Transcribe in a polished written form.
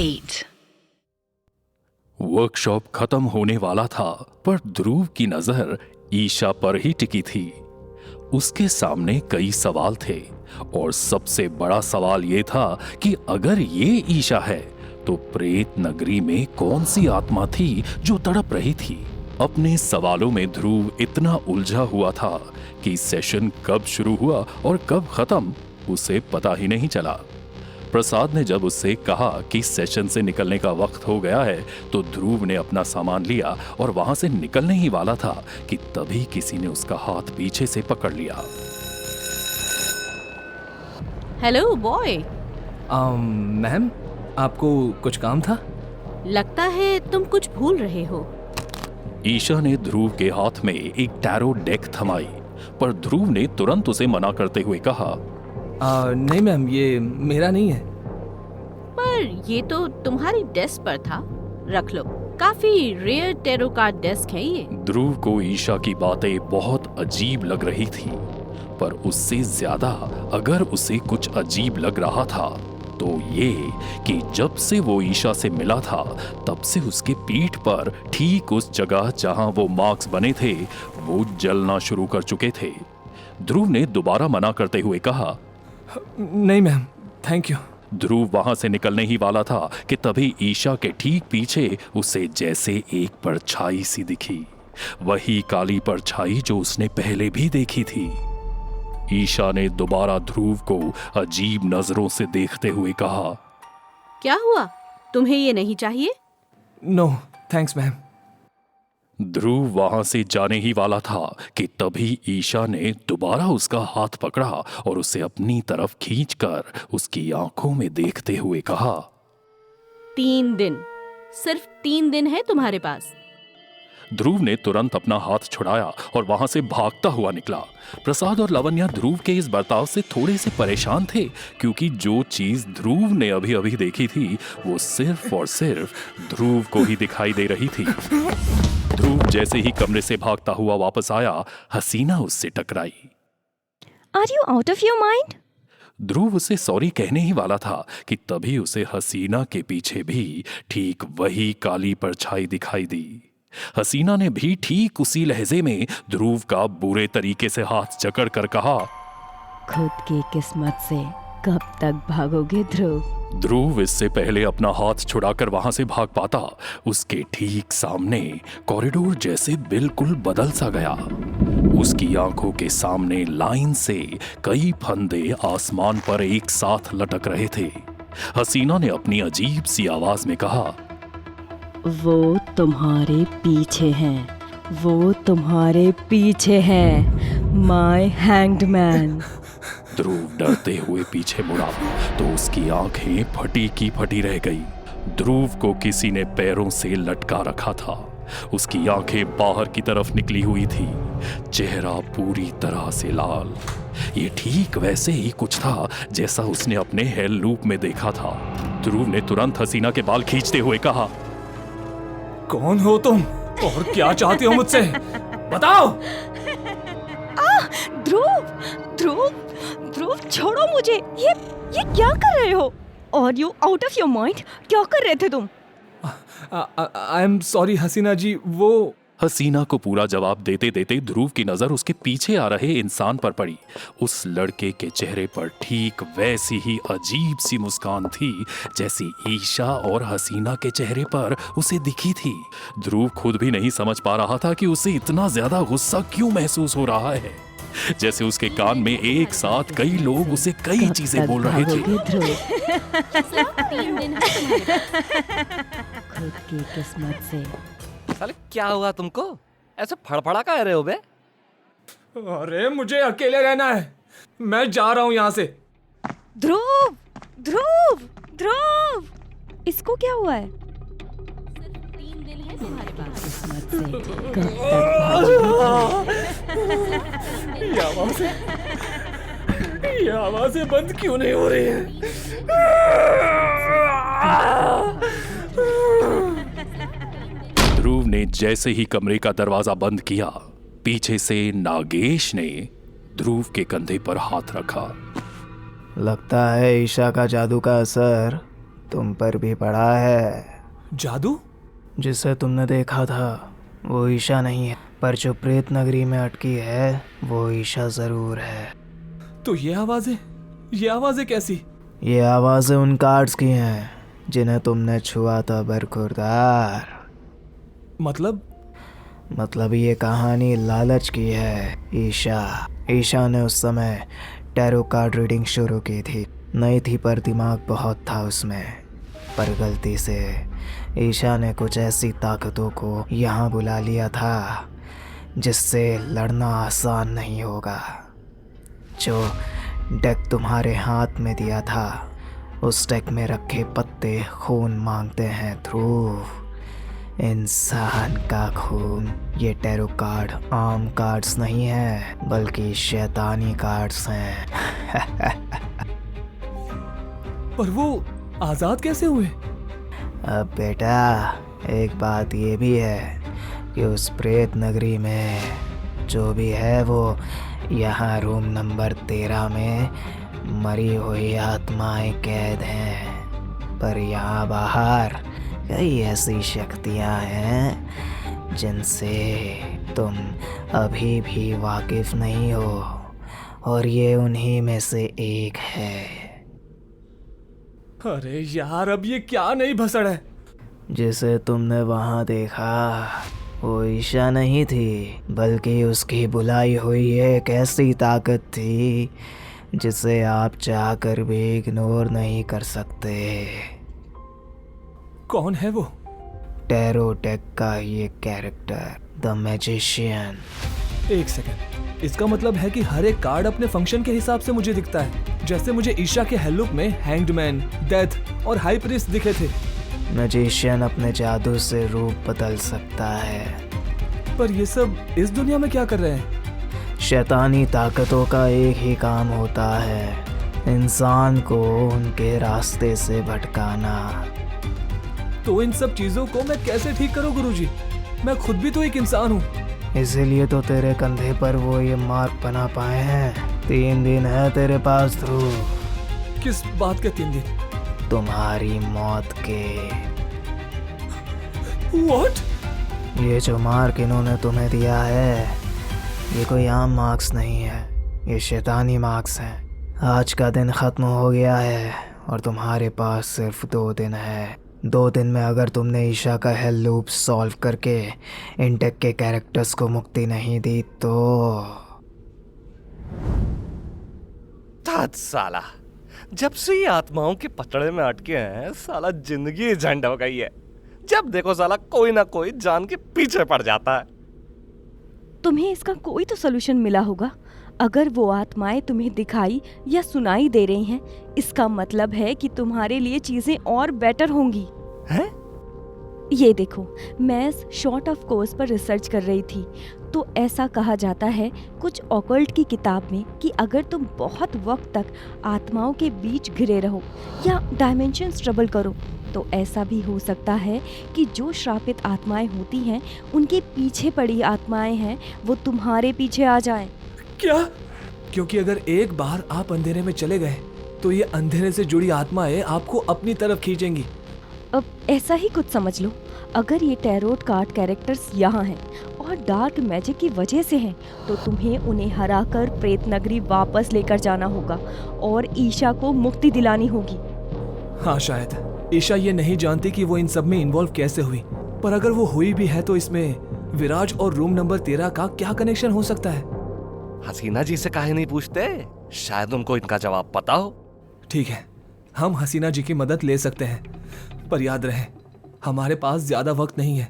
8. Workshop खत्म होने वाला था, पर ध्रुव की नजर ईशा पर ही टिकी थी। उसके सामने कई सवाल थे और सबसे बड़ा सवाल यह था कि अगर ये ईशा है तो प्रेत नगरी में कौन सी आत्मा थी जो तड़प रही थी। अपने सवालों में ध्रुव इतना उलझा हुआ था कि सेशन कब शुरू हुआ और कब खत्म उसे पता ही नहीं चला। प्रसाद ने जब उससे कहा कि सेशन से निकलने का वक्त हो गया है तो ध्रुव ने अपना सामान लिया और वहां से निकलने ही वाला था कि तभी किसी ने उसका हाथ पीछे से पकड़ लिया। Hello boy. मैम, आपको कुछ काम था? लगता है तुम कुछ भूल रहे हो। ईशा ने ध्रुव के हाथ में एक टैरो डेक थमाई, पर ध्रुव ने तुरंत उसे मना करते हुए कहा, नहीं मैम, ये मेरा नहीं है। पर ये तो तुम्हारी डेस्क पर था, रख लो। काफी रेयर टेरो कार्ड डेस्क है ये। ध्रुव को ईशा की बातें बहुत अजीब लग रही थी, पर उससे ज्यादा अगर उसे कुछ अजीब लग रहा था तो ये कि जब से वो ईशा से मिला था तब से उसके पीठ पर ठीक उस जगह जहां वो मार्क्स बने थे वो जलना शुरू कर चुके थे। ध्रुव ने दोबारा मना करते हुए कहा, नहीं मैम, थैंक यू। ध्रुव वहां से निकलने ही वाला था कि तभी ईशा के ठीक पीछे उसे जैसे एक परछाई सी दिखी, वही काली परछाई जो उसने पहले भी देखी थी। ईशा ने दोबारा ध्रुव को अजीब नजरों से देखते हुए कहा, क्या हुआ, तुम्हें ये नहीं चाहिए? No thanks ma'am. ध्रुव वहां से जाने ही वाला था कि तभी ईशा ने दोबारा उसका हाथ पकड़ा और उसे अपनी तरफ खींचकर उसकी आंखों में देखते हुए कहा, 3 दिन, सिर्फ 3 दिन है तुम्हारे पास। ध्रुव ने तुरंत अपना हाथ छुड़ाया और वहां से भागता हुआ निकला। प्रसाद और लावण्या ध्रुव के इस बर्ताव से थोड़े से परेशान थे, क्योंकि जो चीज ध्रुव ने अभी अभी देखी थी वो सिर्फ और सिर्फ ध्रुव को ही दिखाई दे रही थी। ध्रुव जैसे ही कमरे से भागता हुआ वापस आया, हसीना उससे टकराई। Are you out of your mind? ध्रुव उसे सॉरी कहने ही वाला था कि तभी उसे हसीना के पीछे भी ठीक वही काली परछाई दिखाई दी। हसीना ने भी ठीक उसी लहजे में ध्रुव का बुरे तरीके से हाथ जकड़ कर कहा, खुद की किस्मत से कब तक भागोगे ध्रुव? ध्रुव इससे पहले अपना हाथ छुड़ाकर वहां से भाग पाता, उसके ठीक सामने कॉरिडोर जैसे बिल्कुल बदल सा गया। उसकी आंखों के सामने लाइन से कई फंदे आसमान पर एक साथ लटक रहे थे। हसीना ने अपनी अजीब सी आवाज में कहा, वो तुम्हारे पीछे हैं, वो तुम्हारे पीछे हैं, माय हैंग्ड मैन। ध्रुव डरते हुए पीछे मुड़ा तो उसकी आंखें फटी की फटी रह गई। ध्रुव को किसी ने पैरों से लटका रखा था, उसकी आंखें बाहर की तरफ निकली हुई थी, चेहरा पूरी तरह से लाल। ये ठीक वैसे ही कुछ था जैसा उसने अपने हेल लूप में देखा था। ध्रुव ने तुरंत हसीना के बाल खींचते हुए कहा, कौन हो तुम और क्या चाहते हो मुझसे? बताओ। ध्रुव, ध्रुव, ध्रुव छोड़ो मुझे। ये क्या कर रहे हो? Are you out of your mind? क्या कर रहे थे तुम? आई एम सॉरी हसीना जी। वो हसीना को पूरा जवाब देते देते ध्रुव की नजर उसके पीछे आ रहे इंसान पर पड़ी। उस लड़के के चेहरे पर ठीक वैसी ही अजीब सी मुस्कान थी जैसी ईशा और हसीना के चेहरे पर उसे दिखी थी। ध्रुव खुद भी नहीं समझ पा रहा था कि उसे इतना ज्यादा गुस्सा क्यों महसूस हो रहा है, जैसे उसके कान में एक साथ कई लोग उसे कई चीजें बोल रहे थे। खुद की किस्मत से। साले क्या हुआ तुमको? ऐसे फड़फड़ा का रहे हो बे? अरे मुझे अकेले रहना है, मैं जा रहा हूँ यहाँ से। ध्रुव, ध्रुव, ध्रुव, इसको क्या हुआ है? सिर्फ 3 दिन है तुम्हारे पास। किस्मत से कब तक भागोगे? ये आवाजें बंद क्यों नहीं हो रही है? ध्रुव ने जैसे ही कमरे का दरवाजा बंद किया, पीछे से नागेश ने ध्रुव के कंधे पर हाथ रखा। लगता है ईशा का जादू का असर तुम पर भी पड़ा है। जादू? जिसे तुमने देखा था वो ईशा नहीं है, पर जो प्रेत नगरी में अटकी है वो ईशा ज़रूर है। तो ये आवाज़ें कैसी? ये आवाज़ें उन कार्ड्स की हैं जिन्हें तुमने छुआ था बरखुरदार। मतलब ये कहानी लालच की है। ईशा ने उस समय टैरो कार्ड रीडिंग शुरू की थी। नई थी पर दिमाग बहुत था उसमें। पर गलती से ईशा ने कुछ ऐसी ताकतों को यहाँ बुला लिया था जिससे लड़ना आसान नहीं होगा। जो डेक तुम्हारे हाथ में दिया था उस डेक में रखे पत्ते खून मांगते हैं ध्रुव, इंसान का खून। ये टैरो कार्ड आम कार्ड्स नहीं है बल्कि शैतानी कार्ड्स हैं। पर वो आज़ाद कैसे हुए? अब बेटा एक बात ये भी है कि उस प्रेत नगरी में जो भी है वो यहाँ रूम नंबर 13 में मरी हुई आत्माएं कैद हैं। पर यहाँ बाहर कई ऐसी शक्तियाँ हैं जिनसे तुम अभी भी वाकिफ नहीं हो, और ये उन्हीं में से एक है। अरे यार, अब ये क्या नई भसड़ है? जिसे तुमने वहाँ देखा वो ईशा नहीं थी बल्कि उसकी बुलाई हुई एक ऐसी ताकत थी जिसे आप चाहकर भी इग्नोर नहीं कर सकते। कौन है वो? टैरो डेक का ये कैरेक्टर, द मैजिशियन। एक सेकंड, इसका मतलब है कि हर एक कार्ड अपने फंक्शन के हिसाब से मुझे दिखता है। जैसे मुझे ईशा के हेलुक में हैंग्ड मैन, डेथ और हाई प्रीस्ट दिखे थे। मैजिशियन अपने जादू से रूप बदल सकता है। पर ये सब इस दुनिया में क्या कर रहे हैं? शैतानी ताकतों का एक ही काम होता है, इंसान को उनके रास्ते से भटकाना। तो इन सब चीजों को मैं कैसे ठीक करूं गुरुजी? मैं खुद भी तो एक इंसान हूँ। इसीलिए तो तेरे कंधे पर वो ये मार्क बना पाए हैं। 3 दिन है तेरे पास ध्रुव। किस बात के 3 दिन? तुम्हारी मौत के। What? ये जो मार्क इन्होंने तुम्हें दिया है ये कोई आम मार्क्स नहीं है, ये शैतानी मार्क्स हैं। आज का दिन ख़त्म हो गया है और तुम्हारे पास सिर्फ 2 दिन है। 2 दिन में अगर तुमने ईशा का हेल लूप सॉल्व करके इन डेक के कैरेक्टर्स को मुक्ति नहीं दी तो साला, जब से ये आत्माओं के पतड़े में अटके हैं साला जिंदगी झंड हो गई है। जब देखो साला कोई ना कोई जान के पीछे पड़ जाता है। तुम्हें इसका कोई तो सोल्यूशन मिला होगा। अगर वो आत्माएं तुम्हें दिखाई या सुनाई दे रही हैं, इसका मतलब है कि तुम्हारे लिए चीजें और बेटर होंगी। हैं? ये देखो, मैं शॉर्ट ऑफ कोर्स पर रिसर्च कर रही थी, तो ऐसा कहा जाता है कुछ ऑकल्ट की किताब में कि अगर तुम बहुत वक्त तक आत्माओं के बीच घिरे रहो या डायमेंशन ट्रबल करो तो ऐसा भी हो सकता है कि जो श्रापित आत्माएं होती हैं उनके पीछे पड़ी आत्माएं हैं वो तुम्हारे पीछे आ जाएं। क्या? क्योंकि अगर एक बार आप अंधेरे में चले गए तो ये अंधेरे से जुड़ी आत्माएं आपको अपनी तरफ खींचेंगी। अब ऐसा ही कुछ समझ लो। अगर ये टैरोट कार्ड कैरेक्टर्स यहाँ हैं और डार्क मैजिक की वजह से हैं तो तुम्हें उन्हें हराकर प्रेत नगरी वापस लेकर जाना होगा और ईशा को मुक्ति दिलानी होगी। हाँ, शायद ईशा ये नहीं जानती कि वो इन सब में इन्वॉल्व कैसे हुई, पर अगर वो हुई भी है तो इसमें विराज और रूम नंबर 13 का क्या कनेक्शन हो सकता है? हसीना जी से काहे नहीं पूछते? शायद उनको इनका जवाब पता हो। ठीक है, हम हसीना जी की मदद ले सकते हैं, पर याद रहे हमारे पास ज्यादा वक्त नहीं है।